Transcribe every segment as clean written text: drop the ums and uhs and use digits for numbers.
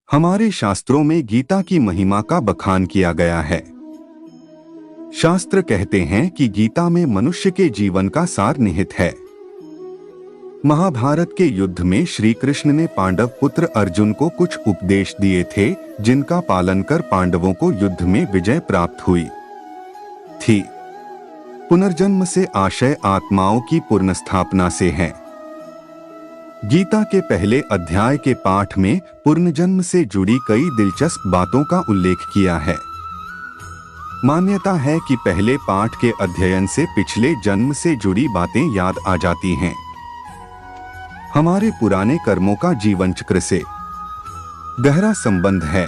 हमारे शास्त्रों में गीता की महिमा का बखान किया गया है। शास्त्र कहते हैं कि गीता में मनुष्य के जीवन का सार निहित है। महाभारत के युद्ध में श्री कृष्ण ने पांडव पुत्र अर्जुन को कुछ उपदेश दिए थे, जिनका पालन कर पांडवों को युद्ध में विजय प्राप्त हुई थी। पुनर्जन्म से आशय आत्माओं की पुनर्स्थापना से है। गीता के पहले अध्याय के पाठ में पुनर्जन्म से जुड़ी कई दिलचस्प बातों का उल्लेख किया है। मान्यता है कि पहले पाठ के अध्ययन से पिछले जन्म से जुड़ी बातें याद आ जाती हैं। हमारे पुराने कर्मों का जीवन चक्र से गहरा संबंध है।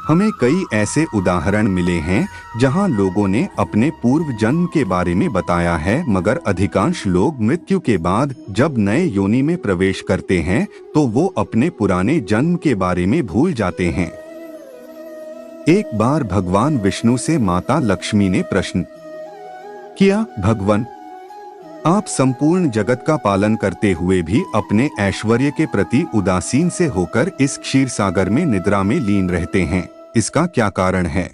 हमें कई ऐसे उदाहरण मिले हैं जहां लोगों ने अपने पूर्व जन्म के बारे में बताया है, मगर अधिकांश लोग मृत्यु के बाद जब नए योनि में प्रवेश करते हैं तो वो अपने पुराने जन्म के बारे में भूल जाते हैं। एक बार भगवान विष्णु से माता लक्ष्मी ने प्रश्न किया, भगवान, आप संपूर्ण जगत का पालन करते हुए भी अपने ऐश्वर्य के प्रति उदासीन से होकर इस क्षीर सागर में निद्रा में लीन रहते हैं, इसका क्या कारण है?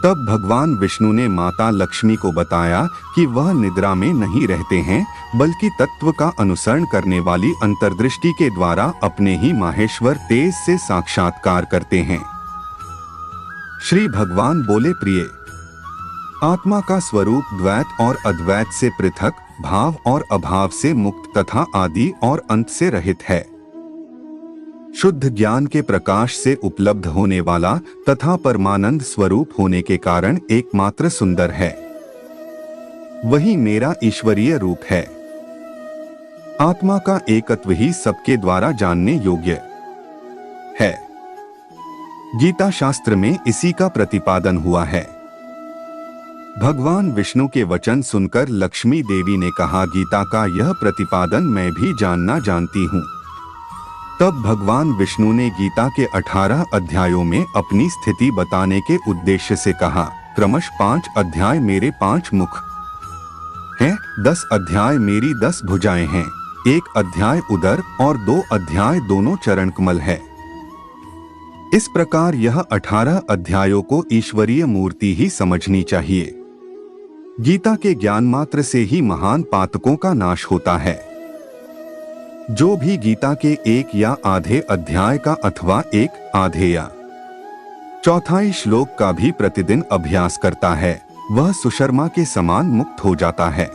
तब भगवान विष्णु ने माता लक्ष्मी को बताया कि वह निद्रा में नहीं रहते हैं, बल्कि तत्व का अनुसरण करने वाली अंतर्दृष्टि के द्वारा अपने ही माहेश्वर तेज से साक्षात्कार करते हैं। श्री भगवान बोले, प्रिय, आत्मा का स्वरूप द्वैत और अद्वैत से पृथक, भाव और अभाव से मुक्त तथा आदि और अंत से रहित है। शुद्ध ज्ञान के प्रकाश से उपलब्ध होने वाला तथा परमानंद स्वरूप होने के कारण एकमात्र सुंदर है। वही मेरा ईश्वरीय रूप है। आत्मा का एकत्व ही सबके द्वारा जानने योग्य है। गीता शास्त्र में इसी का प्रतिपादन हुआ है। भगवान विष्णु के वचन सुनकर लक्ष्मी देवी ने कहा, गीता का यह प्रतिपादन मैं भी जानना जानती हूँ। तब भगवान विष्णु ने गीता के 18 अध्यायों में अपनी स्थिति बताने के उद्देश्य से कहा, क्रमश 5 अध्याय मेरे 5 मुख हैं, 10 अध्याय मेरी 10 भुजाएं हैं, 1 अध्याय उदर और 2 अध्याय दोनों चरण कमल है। इस प्रकार यह 18 अध्यायों को ईश्वरीय मूर्ति ही समझनी चाहिए। गीता के ज्ञान मात्र से ही महान पातकों का नाश होता है। जो भी गीता के 1 या आधे अध्याय का अथवा 1 आधे या चौथाई श्लोक का भी प्रतिदिन अभ्यास करता है, वह सुशर्मा के समान मुक्त हो जाता है।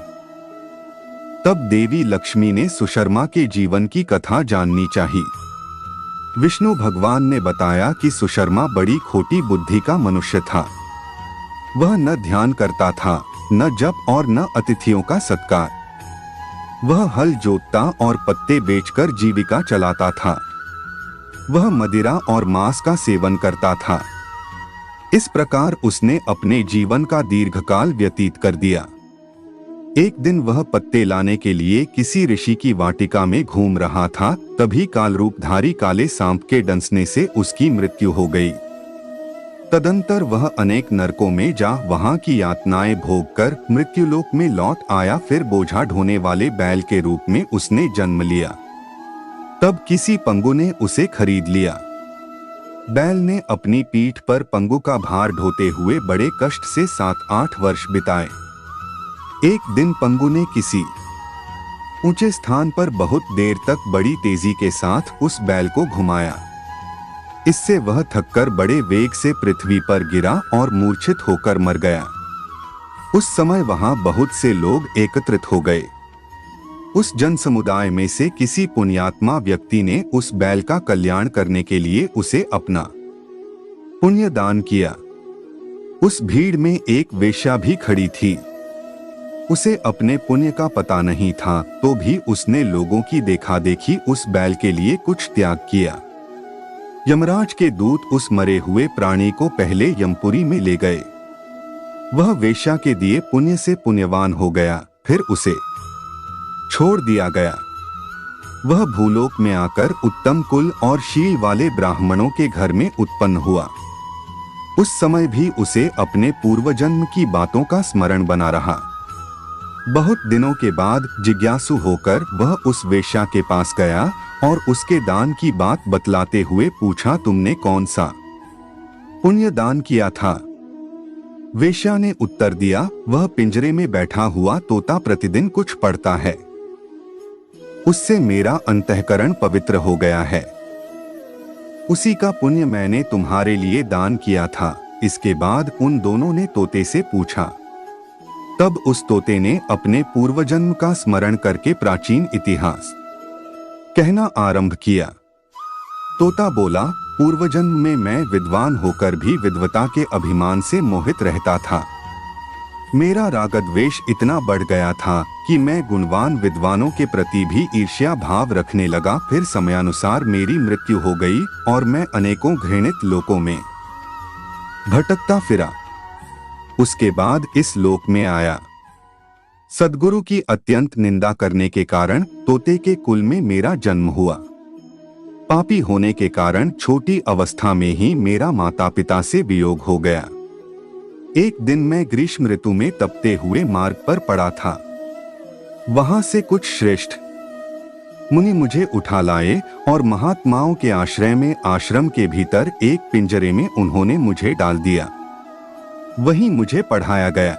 तब देवी लक्ष्मी ने सुशर्मा के जीवन की कथा जाननी चाहिए। विष्णु भगवान ने बताया कि सुशर्मा बड़ी खोटी बुद्धि का मनुष्य था। वह न ध्यान करता था, न जप और न अतिथियों का सत्कार। वह हल जोतता और पत्ते बेचकर जीविका चलाता था। वह मदिरा और मांस का सेवन करता था। इस प्रकार उसने अपने जीवन का दीर्घकाल व्यतीत कर दिया। एक दिन वह पत्ते लाने के लिए किसी ऋषि की वाटिका में घूम रहा था, तभी कालरूपधारी काले सांप के डंसने से उसकी मृत्यु हो गई। तदंतर वह अनेक नरकों में जा वहां की यातनाएं भोगकर मृत्युलोक में लौट आया। फिर बोझा ढोने वाले बैल के रूप में उसने जन्म लिया। तब किसी पंगु ने उसे खरीद लिया। बैल ने अपनी पीठ पर पंगु का भार ढोते हुए बड़े कष्ट से 7-8 वर्ष बिताए। एक दिन पंगु ने किसी ऊंचे स्थान पर बहुत देर तक बड़ी तेजी के साथ उस बैल को घुमाया। इससे वह थककर बड़े वेग से पृथ्वी पर गिरा और मूर्छित होकर मर गया। उस समय वहां बहुत से लोग एकत्रित हो गए। उस जन समुदाय में से किसी पुण्यात्मा व्यक्ति ने उस बैल का कल्याण करने के लिए उसे अपना पुण्य दान किया। उस भीड़ में एक वेश्या भी खड़ी थी। उसे अपने पुण्य का पता नहीं था, तो भी उसने लोगों की देखा देखी उस बैल के लिए कुछ त्याग किया। यमराज के दूत उस मरे हुए प्राणी को पहले यमपुरी में ले गए। वह वेश्या के दिए पुण्य से पुण्यवान हो गया, फिर उसे छोड़ दिया गया। वह भूलोक में आकर उत्तम कुल और शील वाले ब्राह्मणों के घर में उत्पन्न हुआ। उस समय भी उसे अपने पूर्व जन्म की बातों का स्मरण बना रहा। बहुत दिनों के बाद जिज्ञासु होकर वह उस वेश्या के पास गया और उसके दान की बात बतलाते हुए पूछा, तुमने कौन सा पुण्य दान किया था? वेश्या ने उत्तर दिया, वह पिंजरे में बैठा हुआ तोता प्रतिदिन कुछ पढ़ता है, उससे मेरा अंतःकरण पवित्र हो गया है, उसी का पुण्य मैंने तुम्हारे लिए दान किया था। इसके बाद उन दोनों ने तोते से पूछा। तब उस तोते ने अपने पूर्वजन्म का स्मरण करके प्राचीन इतिहास कहना आरंभ किया। तोता बोला, पूर्वजन्म में मैं विद्वान होकर भी विद्वता के अभिमान से मोहित रहता था। मेरा रागद्वेष इतना बढ़ गया था कि मैं गुणवान विद्वानों के प्रति भी ईर्ष्या भाव रखने लगा। फिर समयानुसार मेरी मृत्यु हो गई और मैं अनेकों घृणित लोकों में भटकता फिरा। उसके बाद इस लोक में आया। सद्गुरु की अत्यंत निंदा करने के कारण तोते के कुल में मेरा जन्म हुआ। पापी होने के कारण छोटी अवस्था में ही मेरा माता पिता से वियोग हो गया। एक दिन मैं ग्रीष्म ऋतु में तपते हुए मार्ग पर पड़ा था। वहां से कुछ श्रेष्ठ मुनि मुझे उठा लाए और महात्माओं के आश्रय में आश्रम के भीतर एक पिंजरे में उन्होंने मुझे डाल दिया। वहीं मुझे पढ़ाया गया।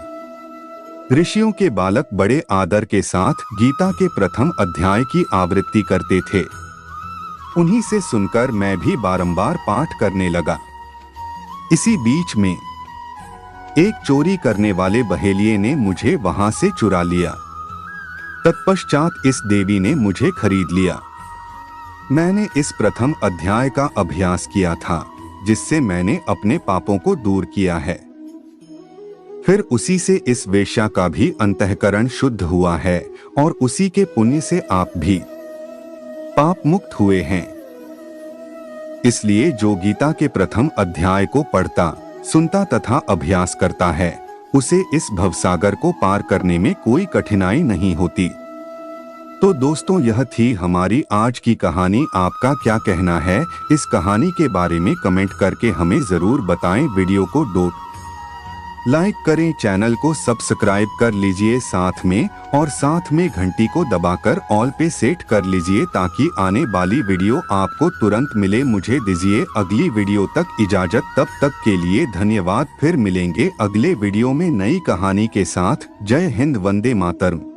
ऋषियों के बालक बड़े आदर के साथ गीता के प्रथम अध्याय की आवृत्ति करते थे। उन्हीं से सुनकर मैं भी बारंबार पाठ करने लगा। इसी बीच में एक चोरी करने वाले बहेलिये ने मुझे वहां से चुरा लिया। तत्पश्चात इस देवी ने मुझे खरीद लिया। मैंने इस प्रथम अध्याय का अभ्यास किया था, जिससे मैंने अपने पापों को दूर किया है। फिर उसी से इस वेश्या का भी अंतःकरण शुद्ध हुआ है और उसी के पुण्य से आप भी पाप मुक्त हुए हैं। इसलिए जो गीता के प्रथम अध्याय को पढ़ता, सुनता तथा अभ्यास करता है, उसे इस भवसागर को पार करने में कोई कठिनाई नहीं होती। तो दोस्तों, यह थी हमारी आज की कहानी। आपका क्या कहना है इस कहानी के बारे में कमेंट करके हमें जरूर बताएं। वीडियो को लाइक करें, चैनल को सब्सक्राइब कर लीजिए साथ में घंटी को दबाकर ऑल पे सेट कर लीजिए ताकि आने वाली वीडियो आपको तुरंत मिले। मुझे दीजिए अगली वीडियो तक इजाजत। तब तक के लिए धन्यवाद। फिर मिलेंगे अगले वीडियो में नई कहानी के साथ। जय हिंद, वंदे मातरम।